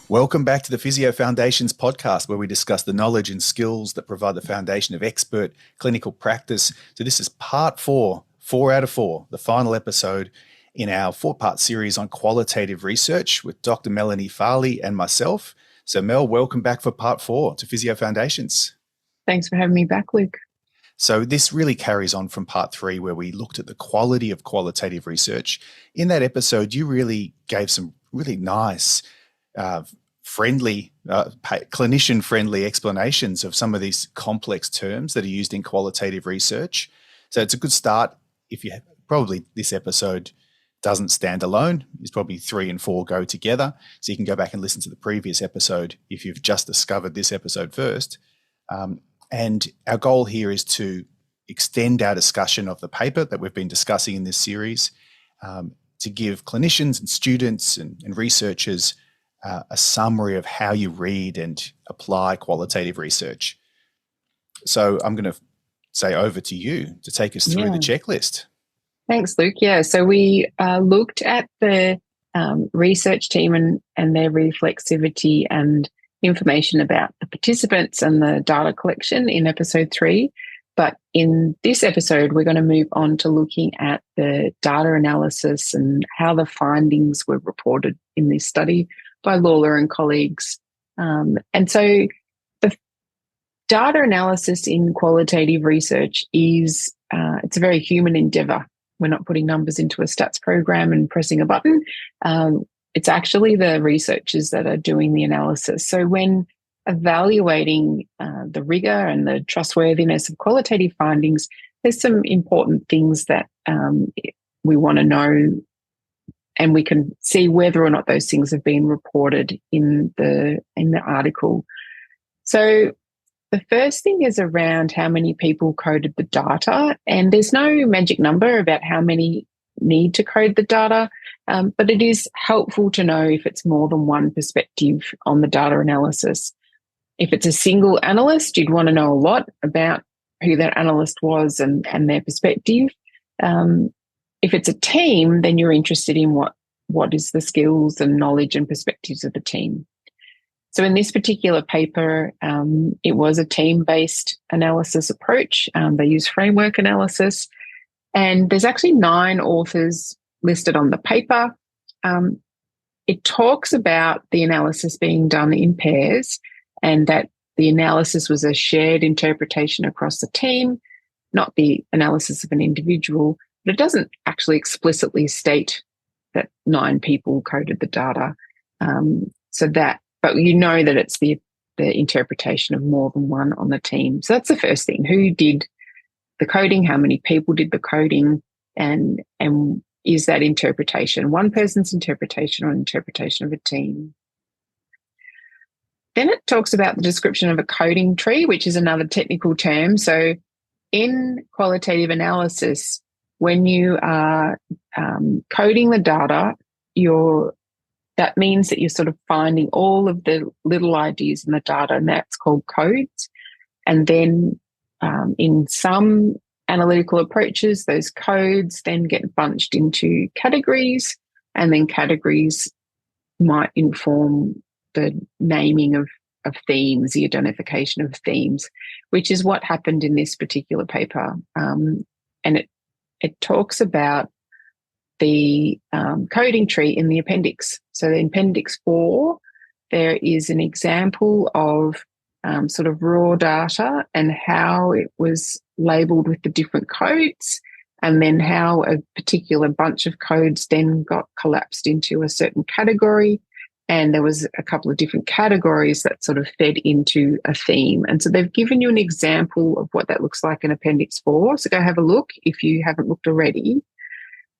Welcome back to the Physio Foundations podcast, where we discuss the knowledge and skills that provide the foundation of expert clinical practice. So this is part 4 out of 4, the final episode in our 4-part series on qualitative research with Dr. Melanie Farlie and myself. So Mel, welcome back for part 4 to Physio Foundations. Thanks for having me back, Luke. So this really carries on from part 3, where we looked at the quality of qualitative research. In that episode, you really gave some really nice clinician-friendly explanations of some of these complex terms that are used in qualitative research. So it's a good start. If you probably this episode doesn't stand alone, it's probably 3 and 4 go together. So you can go back and listen to the previous episode if you've just discovered this episode first. And our goal here is to extend our discussion of the paper that we've been discussing in this series, to give clinicians and students and researchers a summary of how you read and apply qualitative research. So I'm going to say over to you to take us through the checklist. Thanks, Luke. Yeah, so we looked at the research team and their reflexivity and information about the participants and the data collection in episode 3. But in this episode, we're going to move on to looking at the data analysis and how the findings were reported in this study by Lawler and colleagues. And so the data analysis in qualitative research is, it's a very human endeavour. We're not putting numbers into a stats program and pressing a button. It's actually the researchers that are doing the analysis. So when evaluating the rigour and the trustworthiness of qualitative findings, there's some important things that we want to know, and we can see whether or not those things have been reported in the article. So the first thing is around how many people coded the data, and there's no magic number about how many need to code the data, but it is helpful to know if it's more than one perspective on the data analysis. If it's a single analyst, you'd want to know a lot about who that analyst was and their perspective. If it's a team, then you're interested in what is the skills and knowledge and perspectives of the team. So in this particular paper, it was a team-based analysis approach. They use framework analysis, and there's actually 9 authors listed on the paper. It talks about the analysis being done in pairs and that the analysis was a shared interpretation across the team, not the analysis of an individual. But it doesn't actually explicitly state that 9 people coded the data. But you know that it's the interpretation of more than one on the team. So that's the first thing. Who did the coding? How many people did the coding? And is that interpretation one person's interpretation or an interpretation of a team? Then it talks about the description of a coding tree, which is another technical term. So in qualitative analysis, when you are coding the data, that means that you're sort of finding all of the little ideas in the data, and that's called codes. And then in some analytical approaches, those codes then get bunched into categories, and then categories might inform the naming of themes, the identification of themes, which is what happened in this particular paper. And it talks about the coding tree in the appendix. So in Appendix 4, there is an example of sort of raw data and how it was labelled with the different codes, and then how a particular bunch of codes then got collapsed into a certain category. And there was a couple of different categories that sort of fed into a theme. And so they've given you an example of what that looks like in Appendix 4. So go have a look if you haven't looked already,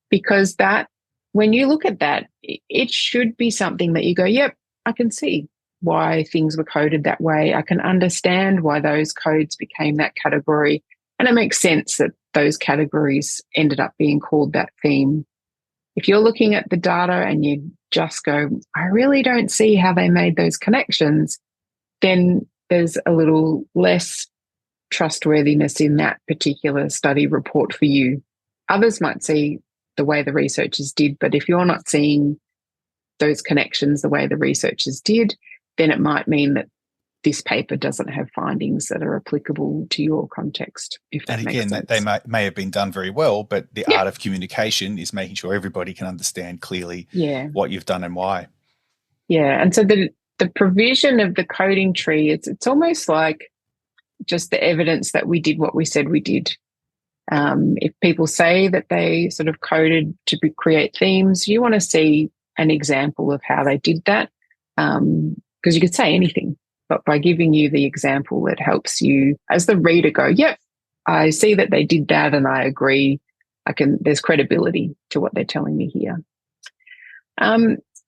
because that, when you look at that, it should be something that you go, yep, I can see why things were coded that way. I can understand why those codes became that category. And it makes sense that those categories ended up being called that theme. If you're looking at the data and you just go, I really don't see how they made those connections, then there's a little less trustworthiness in that particular study report for you. Others might see the way the researchers did, but if you're not seeing those connections the way the researchers did, then it might mean that this paper doesn't have findings that are applicable to your context, if that makes sense. And again, they may have been done very well, but the art of communication is making sure everybody can understand clearly what you've done and why. Yeah, and so the provision of the coding tree, it's almost like just the evidence that we did what we said we did. If people say that they sort of coded to create themes, you want to see an example of how they did that, because you could say anything, but by giving you the example, it helps you as the reader go, yep, I see that they did that and I agree. There's credibility to what they're telling me here.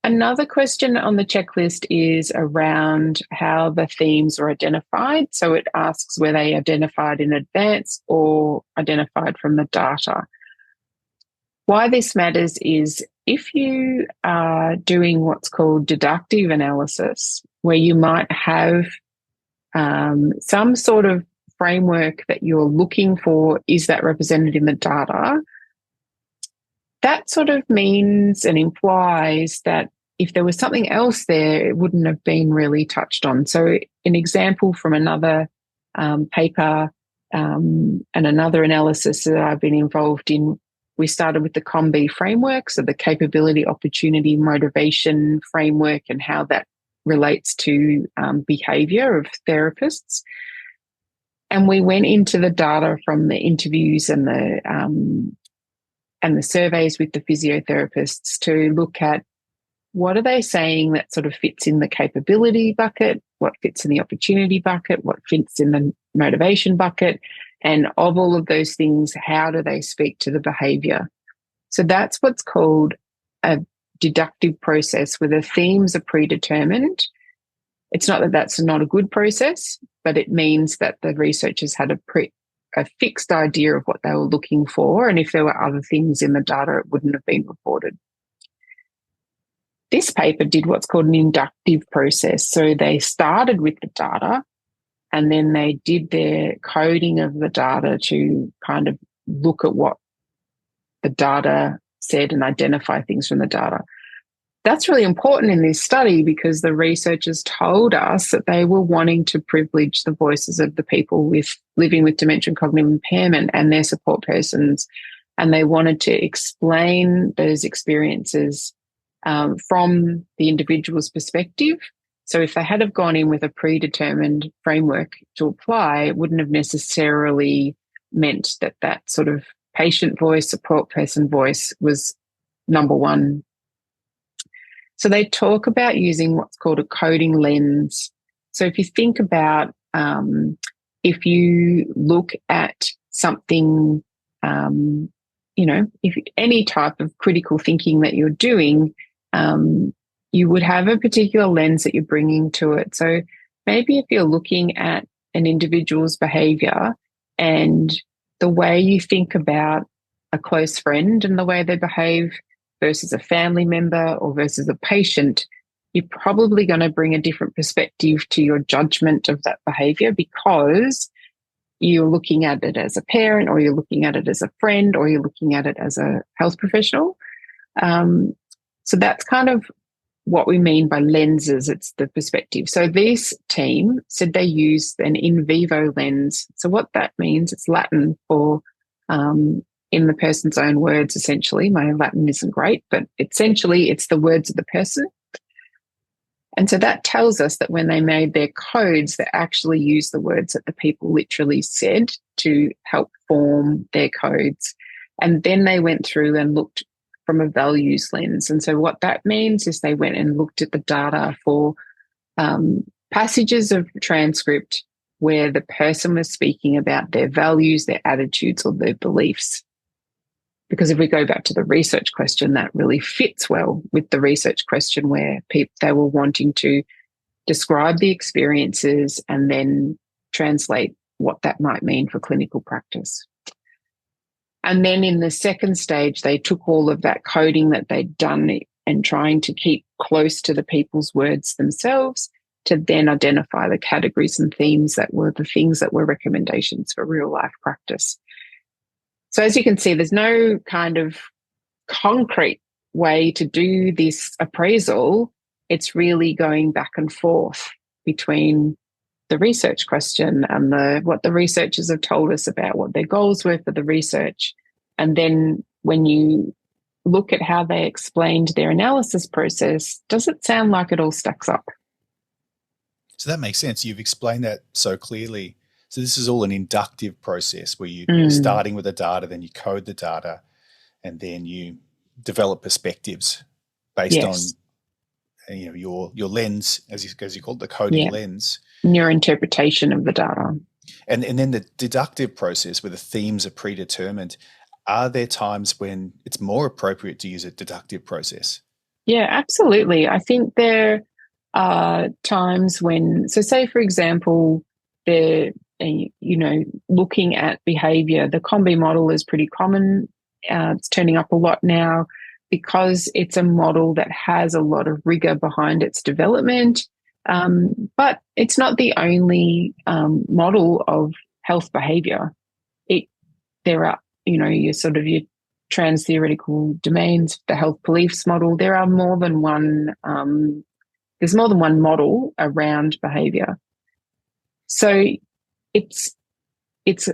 Another question on the checklist is around how the themes are identified. So it asks were they identified in advance or identified from the data. Why this matters is if you are doing what's called deductive analysis, where you might have some sort of framework that you're looking for, is that represented in the data? That sort of means and implies that if there was something else there, it wouldn't have been really touched on. So an example from another paper and another analysis that I've been involved in, we started with the COM-B framework, so the capability, opportunity, motivation framework, and how that relates to behaviour of therapists. And we went into the data from the interviews and the surveys with the physiotherapists to look at what are they saying that sort of fits in the capability bucket, what fits in the opportunity bucket, what fits in the motivation bucket, and of all of those things, how do they speak to the behaviour? So that's what's called a deductive process where the themes are predetermined. It's not that that's not a good process, but it means that the researchers had a fixed idea of what they were looking for, and if there were other things in the data, it wouldn't have been reported. This paper did what's called an inductive process. So they started with the data and then they did their coding of the data to kind of look at what the data said and identify things from the data. That's really important in this study because the researchers told us that they were wanting to privilege the voices of the people living with dementia and cognitive impairment and their support persons, and they wanted to explain those experiences from the individual's perspective. So if they had have gone in with a predetermined framework to apply, it wouldn't have necessarily meant that that sort of patient voice, support person voice was number one. So they talk about using what's called a coding lens. So if you think about if you look at something, if any type of critical thinking that you're doing, you would have a particular lens that you're bringing to it. So maybe if you're looking at an individual's behavior and the way you think about a close friend and the way they behave versus a family member or versus a patient, you're probably going to bring a different perspective to your judgment of that behavior because you're looking at it as a parent or you're looking at it as a friend or you're looking at it as a health professional. So that's kind of what we mean by lenses. It's the perspective. So this team said they used an in vivo lens. So what that means, it's Latin for in the person's own words, essentially. My Latin isn't great, but essentially it's the words of the person. And so that tells us that when they made their codes, they actually used the words that the people literally said to help form their codes. And then they went through and looked from a values lens. And so what that means is they went and looked at the data for passages of transcript where the person was speaking about their values, their attitudes, or their beliefs. Because if we go back to the research question, that really fits well with the research question where they were wanting to describe the experiences and then translate what that might mean for clinical practice. And then in the second stage, they took all of that coding that they'd done and trying to keep close to the people's words themselves to then identify the categories and themes that were the things that were recommendations for real life practice. So as you can see, there's no kind of concrete way to do this appraisal, it's really going back and forth between the research question and what the researchers have told us about what their goals were for the research. And then when you look at how they explained their analysis process, does it sound like it all stacks up? So that makes sense. You've explained that so clearly. So this is all an inductive process where you're starting with the data, then you code the data, and then you develop perspectives based on your lens, as you call it, the coding lens. Your interpretation of the data. And then the deductive process where the themes are predetermined. Are there times when it's more appropriate to use a deductive process? Yeah, absolutely. I think there are times when, so say, for example, they're, looking at behavior. The Combi model is pretty common. It's turning up a lot now because it's a model that has a lot of rigor behind its development. But it's not the only model of health behavior. There are, your trans-theoretical domains, the health beliefs model. There are more than one, there's more than one model around behavior. So it's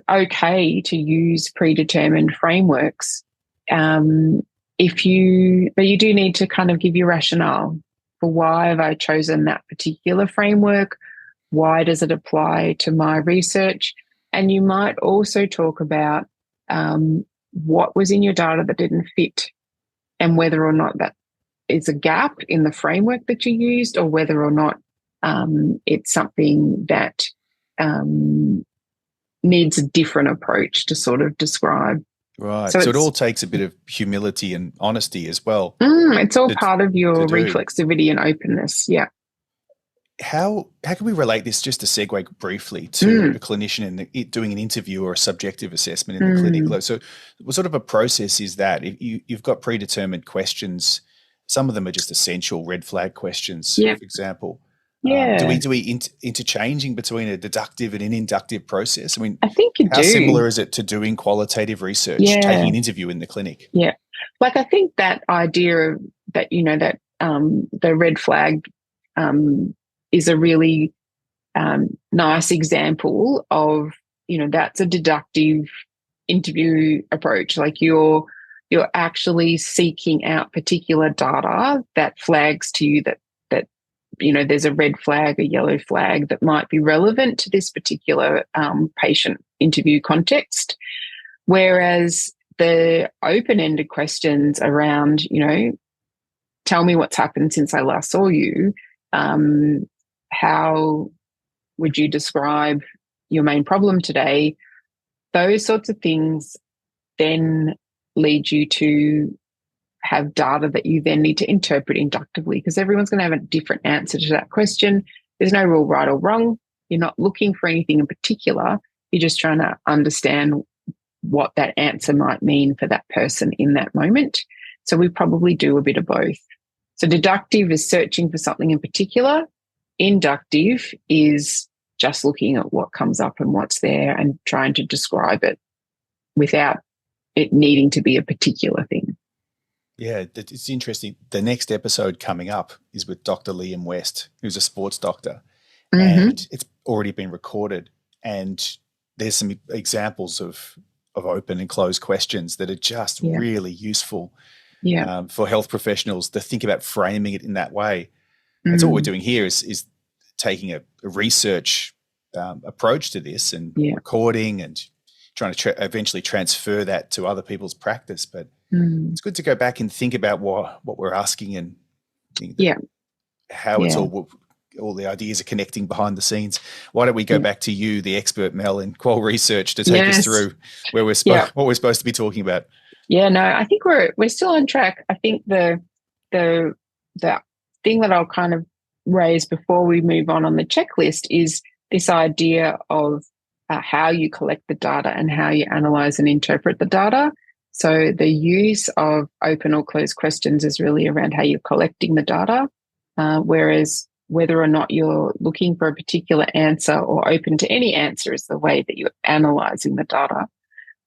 okay to use predetermined frameworks but you do need to kind of give your rationale for why have I chosen that particular framework? Why does it apply to my research? And you might also talk about what was in your data that didn't fit and whether or not that is a gap in the framework that you used, or whether or not it's something that needs a different approach to sort of describe. Right. So it all takes a bit of humility and honesty as well. It's all part of your reflexivity and openness. Yeah. How can we relate this, just to segue briefly, to a clinician and doing an interview or a subjective assessment in the clinic? So what sort of a process is that? If you've got predetermined questions, some of them are just essential red flag questions, for example. Yeah. Do we interchanging between a deductive and an inductive process? I mean, I think you how do. similar is it to doing qualitative research, taking an interview in the clinic? Yeah. Like, I think that idea of that, the red flag is a really nice example of, that's a deductive interview approach. Like you're actually seeking out particular data that flags to you that there's a red flag, a yellow flag that might be relevant to this particular patient interview context. Whereas the open-ended questions around, tell me what's happened since I last saw you, how would you describe your main problem today? Those sorts of things then lead you to have data that you then need to interpret inductively, because everyone's going to have a different answer to that question. There's no real right or wrong. You're not looking for anything in particular. You're just trying to understand what that answer might mean for that person in that moment. So we probably do a bit of both. So deductive is searching for something in particular. Inductive is just looking at what comes up and what's there and trying to describe it without it needing to be a particular thing. Yeah, it's interesting. The next episode coming up is with Dr. Liam West, who's a sports doctor, and it's already been recorded. And there's some examples of open and closed questions that are just really useful for health professionals to think about framing it in that way. And so what we're doing here is taking a research approach to this and recording and trying to eventually transfer that to other people's practice. But it's good to go back and think about what we're asking and how it's all the ideas are connecting behind the scenes. Why don't we go back to you, the expert, Mel, in qual research, to take us through where what we're supposed to be talking about? Yeah, no, I think we're still on track. I think the thing that I'll kind of raise before we move on the checklist is this idea of how you collect the data and how you analyze and interpret the data. So the use of open or closed questions is really around how you're collecting the data, whereas whether or not you're looking for a particular answer or open to any answer is the way that you're analyzing the data.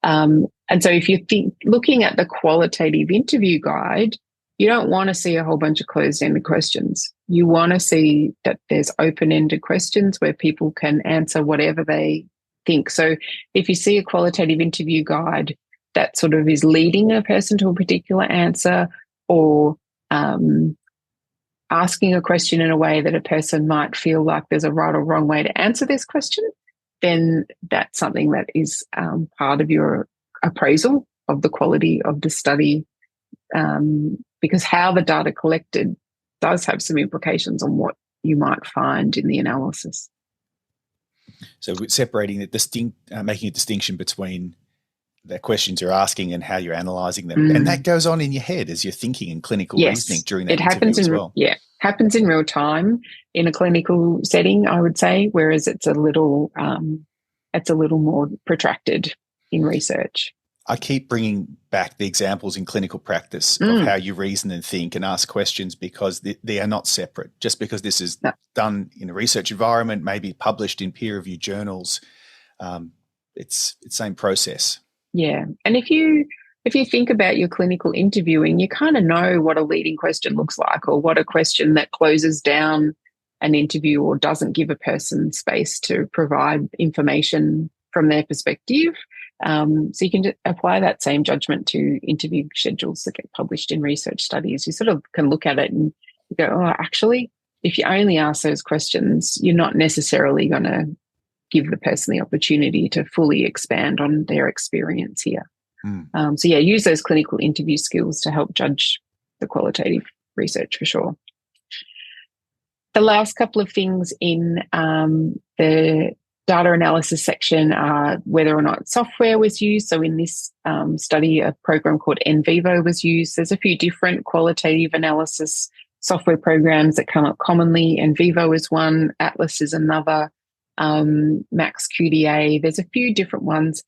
And so if you think looking at the qualitative interview guide, you don't want to see a whole bunch of closed-ended questions. You want to see that there's open-ended questions where people can answer whatever they think. So if you see a qualitative interview guide that sort of is leading a person to a particular answer, or asking a question in a way that a person might feel like there's a right or wrong way to answer this question, then that's something that is part of your appraisal of the quality of the study, because how the data collected does have some implications on what you might find in the analysis. So separating making a distinction between the questions you're asking and how you're analysing them. And that goes on in your head as you're thinking in clinical reasoning during that interview as well. Yeah, happens in real time in a clinical setting, I would say, whereas it's a little more protracted in research. I keep bringing back the examples in clinical practice of how you reason and think and ask questions, because they are not separate. Just because this is done in a research environment, maybe published in peer-reviewed journals, it's the same process. Yeah, and if you think about your clinical interviewing, you kind of know what a leading question looks like, or what a question that closes down an interview or doesn't give a person space to provide information from their perspective. So you can apply that same judgment to interview schedules that get published in research studies. You sort of can look at it and you go, oh, actually, if you only ask those questions, you're not necessarily going to give the person the opportunity to fully expand on their experience here. So use those clinical interview skills to help judge the qualitative research for sure. The last couple of things in the data analysis section are whether or not software was used. So in this study, a program called NVivo was used. There's a few different qualitative analysis software programs that come up commonly. NVivo is one, Atlas is another, MaxQDA. There's a few different ones.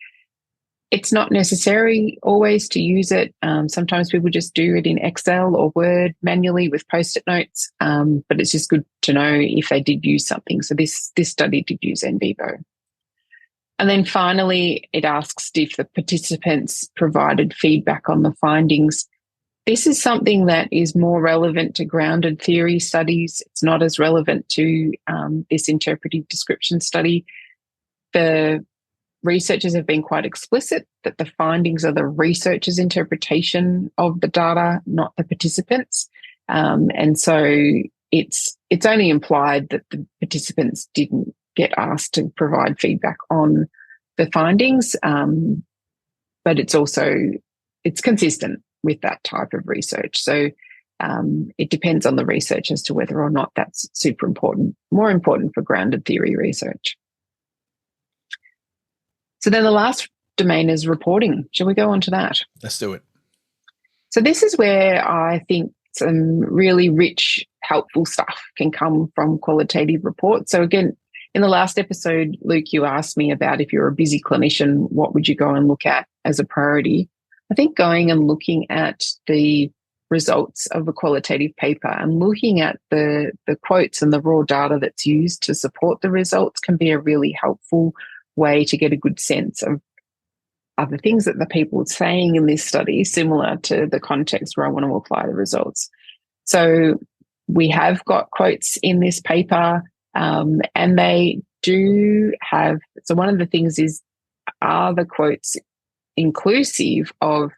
It's not necessary always to use it. Sometimes people just do it in Excel or Word manually with Post-it notes, but it's just good to know if they did use something. So this study did use NVivo. And then finally, it asks if the participants provided feedback on the findings. This is something that is more relevant to grounded theory studies. It's not as relevant to this interpretive description study. The researchers have been quite explicit that the findings are the researcher's interpretation of the data, not the participants. And so it's only implied that the participants didn't get asked to provide feedback on the findings, but it's consistent with that type of research. So it depends on the research as to whether or not that's super important, more important for grounded theory research. So then the last domain is reporting. Shall we go on to that? Let's do it. So this is where I think some really rich, helpful stuff can come from qualitative reports. So again, in the last episode, Luke, you asked me about if you're a busy clinician, what would you go and look at as a priority? I think going and looking at the results of a qualitative paper and looking at the quotes and the raw data that's used to support the results can be a really helpful way to get a good sense of are the things that the people are saying in this study similar to the context where I want to apply the results. So we have got quotes in this paper, and they do have, so one of the things is, are the quotes inclusive of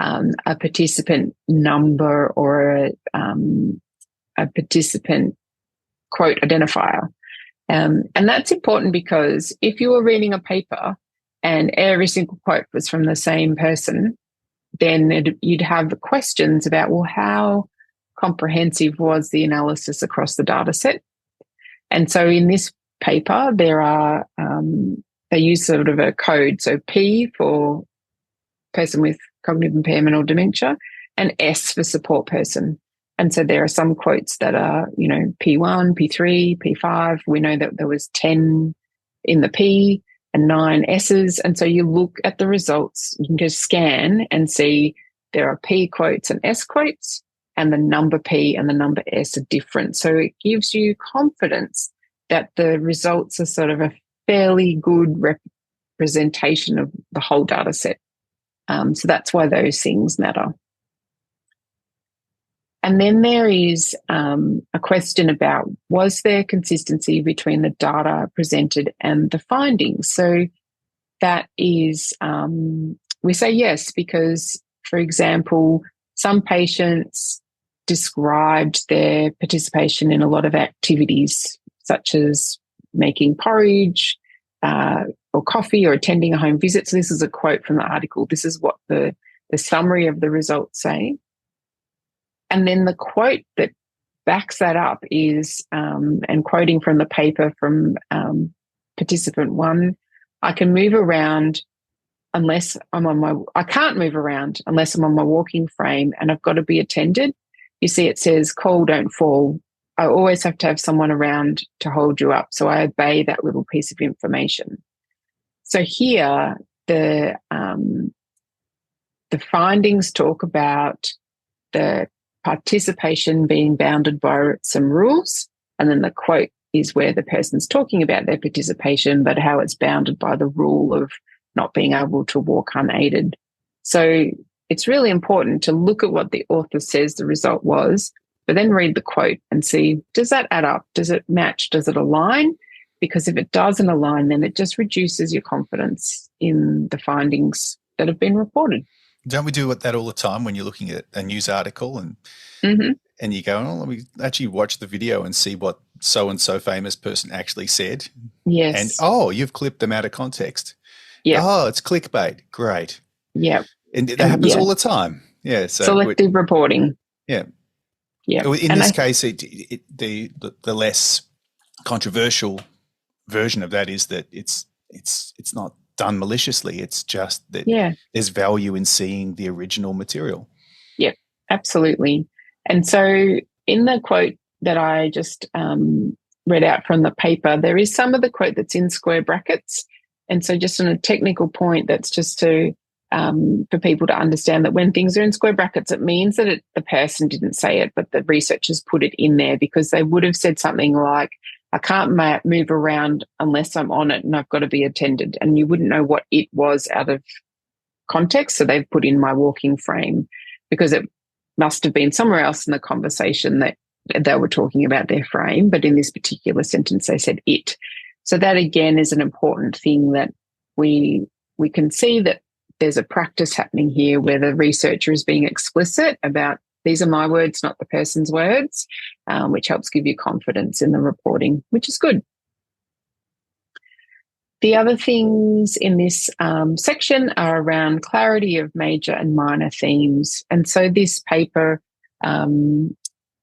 a participant number or a participant quote identifier? And that's important because if you were reading a paper and every single quote was from the same person, then you'd have the questions about, well, how comprehensive was the analysis across the data set? And so in this paper, there are, they use sort of a code. So P for person with cognitive impairment or dementia and S for support person. And so there are some quotes that are, P1, P3, P5. We know that there was 10 in the P and 9 S's. And so you look at the results, you can just scan and see there are P quotes and S quotes, and the number P and the number S are different. So it gives you confidence that the results are sort of a fairly good representation of the whole data set. So that's why those things matter. And then there is a question about, was there consistency between the data presented and the findings? So that is, we say yes, because, for example, some patients described their participation in a lot of activities, such as making porridge or coffee or attending a home visit. So this is a quote from the article. This is what the summary of the results say. And then the quote that backs that up is, and quoting from the paper from participant 1, I can't move around unless I'm on my walking frame and I've got to be attended. You see, it says, call, don't fall. I always have to have someone around to hold you up. So I obey that little piece of information. So here, the findings talk about the participation being bounded by some rules. And then the quote is where the person's talking about their participation, but how it's bounded by the rule of not being able to walk unaided. So it's really important to look at what the author says the result was, but then read the quote and see, does that add up? Does it match? Does it align? Because if it doesn't align, then it just reduces your confidence in the findings that have been reported. Don't we do that all the time when you're looking at a news article and you go, oh, let me actually watch the video and see what so-and-so famous person actually said? Yes. And, oh, you've clipped them out of context. Yeah. Oh, it's clickbait. Great. Yeah. And that happens all the time. Yeah. So selective reporting. Yeah. Yeah. In this case, the less controversial version of that is that it's not done maliciously. It's just that there's value in seeing the original material. Yeah, absolutely. And so in the quote that I just read out from the paper, there is some of the quote that's in square brackets. And so just on a technical point, that's just to for people to understand that when things are in square brackets, it means that the person didn't say it, but the researchers put it in there, because they would have said something like, I can't move around unless I'm on it and I've got to be attended. And you wouldn't know what it was out of context. So they've put in my walking frame, because it must have been somewhere else in the conversation that they were talking about their frame. But in this particular sentence, they said it. So that, again, is an important thing, that we can see that there's a practice happening here where the researcher is being explicit about, these are my words, not the person's words, which helps give you confidence in the reporting, which is good. The other things in this section are around clarity of major and minor themes. And so this paper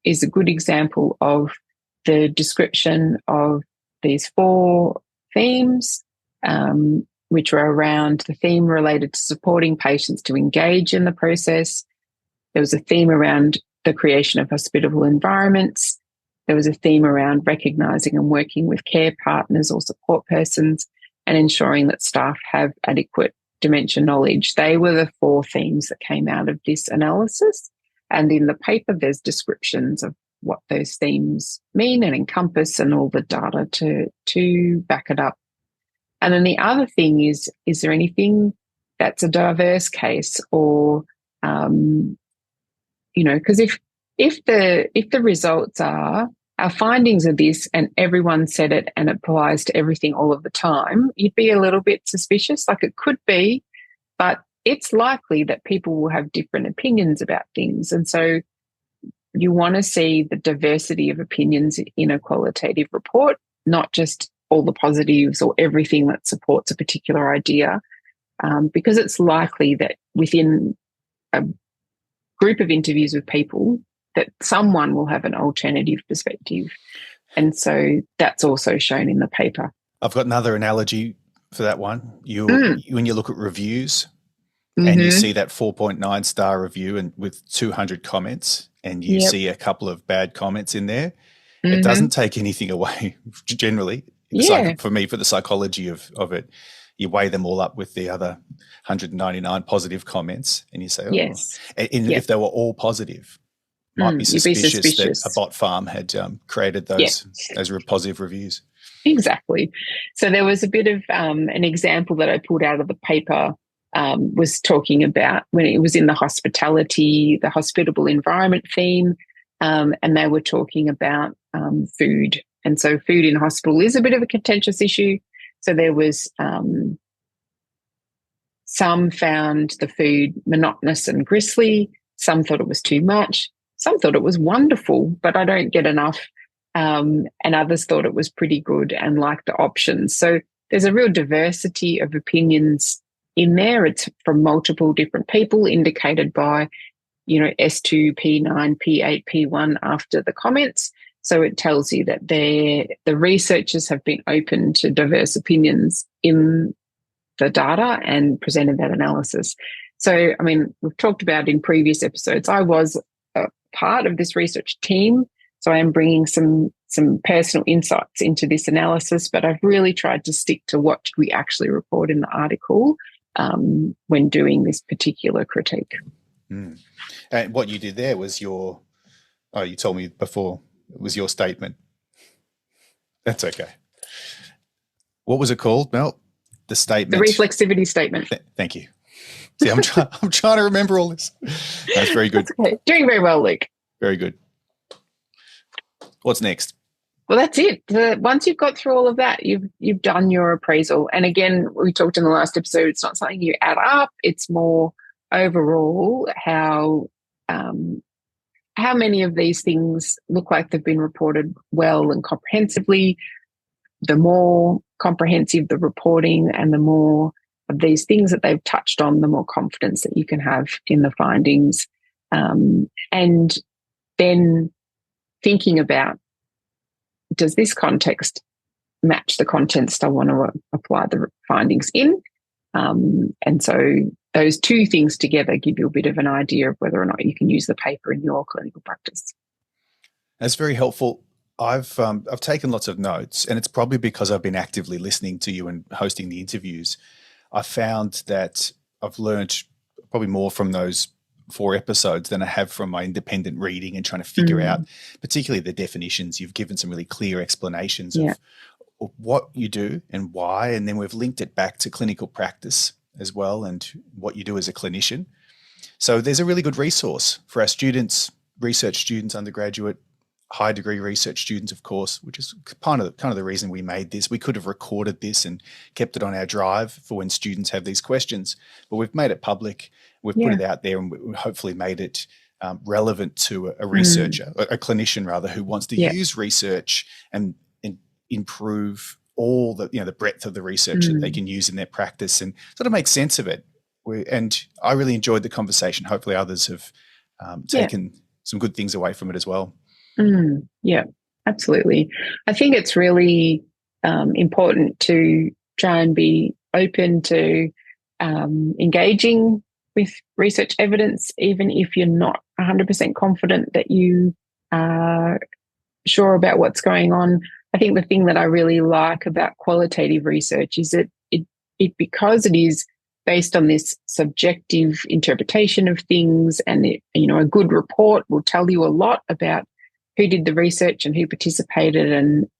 is a good example of the description of these 4 themes, which are around the theme related to supporting patients to engage in the process. There was a theme around the creation of hospitable environments. There was a theme around recognising and working with care partners or support persons, and ensuring that staff have adequate dementia knowledge. They were the 4 themes that came out of this analysis. And in the paper, there's descriptions of what those themes mean and encompass, and all the data to back it up. And then the other thing is there anything that's a diverse case, or because if the results are, our findings are this and everyone said it and it applies to everything all of the time, you'd be a little bit suspicious. Like, it could be, but it's likely that people will have different opinions about things. And so you want to see the diversity of opinions in a qualitative report, not just all the positives or everything that supports a particular idea, because it's likely that within a group of interviews with people that someone will have an alternative perspective. And so that's also shown in the paper. I've got another analogy for that one. When you look at reviews and you see that 4.9 star review and with 200 comments, and you see a couple of bad comments in there, it doesn't take anything away generally. For me, for the psychology of it, you weigh them all up with the other 199 positive comments, and you say, if they were all positive, might be suspicious that a bot farm had created those positive reviews. Exactly. So there was a bit of an example that I pulled out of the paper, was talking about when it was in the hospitable environment theme. and they were talking about food. And so food in hospital is a bit of a contentious issue. So there was some found the food monotonous and gristly. Some thought it was too much. Some thought it was wonderful, but I don't get enough. And others thought it was pretty good and liked the options. So there's a real diversity of opinions in there. It's from multiple different people, indicated by, S2, P9, P8, P1 after the comments. So it tells you that the researchers have been open to diverse opinions in the data and presented that analysis. So, I mean, we've talked about in previous episodes, I was a part of this research team. So I am bringing some personal insights into this analysis, but I've really tried to stick to what we actually report in the article when doing this particular critique. And what you did there was you told me before, it was your statement. That's okay. What was it called, Mel? The statement. The reflexivity statement. Thank you. See, I'm trying to remember all this. That's very good. That's okay. Doing very well, Luke. Very good. What's next? Well, that's it. Once you've got through all of that, you've done your appraisal. And again, we talked in the last episode, it's not something you add up. It's more overall how many of these things look like they've been reported well and comprehensively. The more comprehensive the reporting and the more of these things that they've touched on, the more confidence that you can have in the findings. And then thinking about, does this context match the context I want to apply the findings in? And so those two things together give you a bit of an idea of whether or not you can use the paper in your clinical practice. That's very helpful. I've taken lots of notes, and it's probably because I've been actively listening to you and hosting the interviews. I found that I've learned probably more from those 4 episodes than I have from my independent reading and trying to figure out, particularly the definitions. You've given some really clear explanations of what you do and why, and then we've linked it back to clinical practice as well and what you do as a clinician. So there's a really good resource for our students, research students, undergraduate, high degree research students, of course, which is kind of the reason we made this. We could have recorded this and kept it on our drive for when students have these questions, but we've made it public. We've put it out there, and we hopefully made it relevant to a researcher, a clinician rather, who wants to use research and improve all the the breadth of the research that they can use in their practice and sort of make sense of it. And I really enjoyed the conversation. Hopefully others have taken some good things away from it as well. Yeah, absolutely. I think it's really important to try and be open to engaging with research evidence, even if you're not 100% confident that you are sure about what's going on. I think the thing that I really like about qualitative research is that it because it is based on this subjective interpretation of things, and a good report will tell you a lot about who did the research and who participated,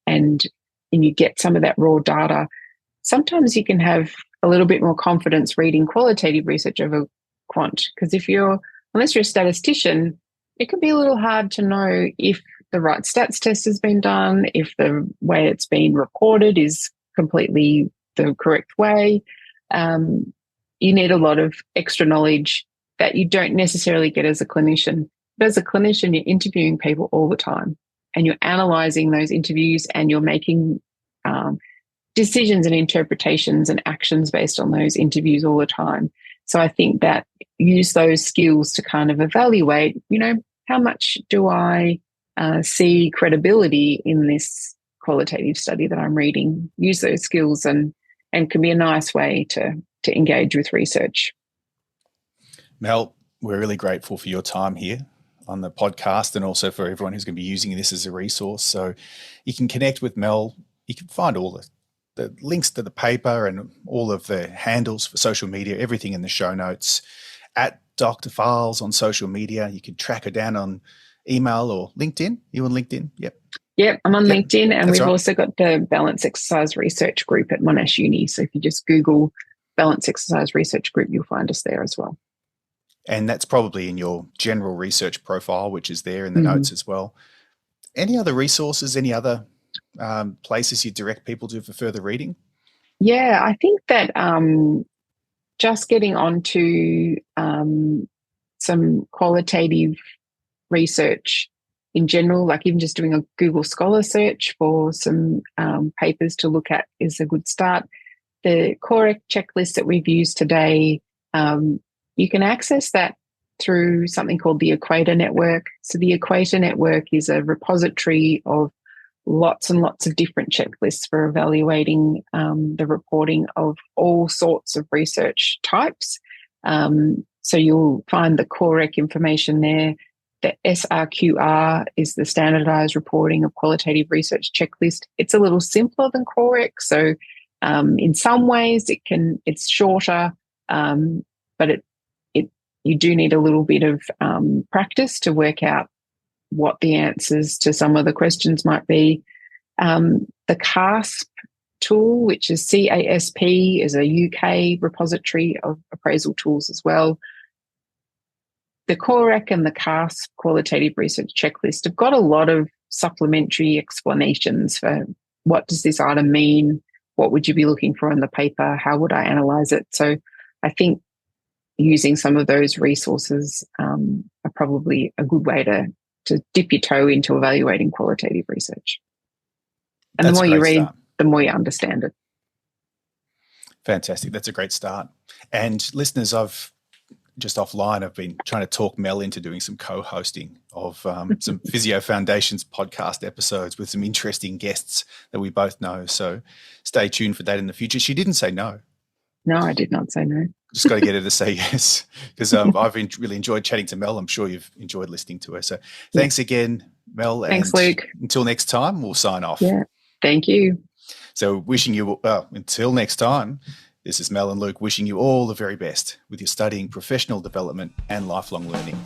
and you get some of that raw data. Sometimes you can have a little bit more confidence reading qualitative research over quant, because unless you're a statistician, it can be a little hard to know if the right stats test has been done, if the way it's been reported is completely the correct way. You need a lot of extra knowledge that you don't necessarily get as a clinician. But as a clinician, you're interviewing people all the time, and you're analysing those interviews, and you're making decisions and interpretations and actions based on those interviews all the time. So I think that use those skills to kind of evaluate, how much do I see credibility in this qualitative study that I'm reading? Use those skills and can be a nice way to engage with research. Mel, we're really grateful for your time here on the podcast, and also for everyone who's going to be using this as a resource. So you can connect with Mel. You can find all the links to the paper and all of the handles for social media, everything in the show notes at Dr. Files on social media. You can track her down on email or LinkedIn. You on LinkedIn? Yep, I'm on LinkedIn, and we've also got the Balance Exercise Research Group at Monash Uni. So if you just Google Balance Exercise Research Group, you'll find us there as well. And that's probably in your general research profile, which is there in the Mhm. notes as well. Any other resources, any other places you direct people to for further reading? Yeah, I think that just getting onto some qualitative research in general, like even just doing a Google Scholar search for some papers to look at is a good start. The core checklist that we've used today, you can access that through something called the Equator Network. So the Equator Network is a repository of lots and lots of different checklists for evaluating the reporting of all sorts of research types. So you'll find the COREC information there. The SRQR is the standardized reporting of qualitative research checklist. It's a little simpler than COREC. So in some ways it's shorter, but you do need a little bit of practice to work out what the answers to some of the questions might be. The CASP tool, which is CASP, is a UK repository of appraisal tools as well. The COREC and the CASP qualitative research checklist have got a lot of supplementary explanations for what does this item mean, what would you be looking for in the paper, how would I analyse it. So I think using some of those resources are probably a good way to dip your toe into evaluating qualitative research. And That's the more a you great read, start. the more you understand it. Fantastic. That's a great start. And listeners, I've been trying to talk Mel into doing some co-hosting of some Physio Foundations podcast episodes with some interesting guests that we both know. So stay tuned for that in the future. She didn't say no. No, I did not say no. Just got to get her to say yes, because I've really enjoyed chatting to Mel. I'm sure you've enjoyed listening to her. So thanks again, Mel. Thanks, and Luke. Until next time, we'll sign off. Yeah, thank you. So wishing you, until next time, this is Mel and Luke wishing you all the very best with your studying, professional development and lifelong learning.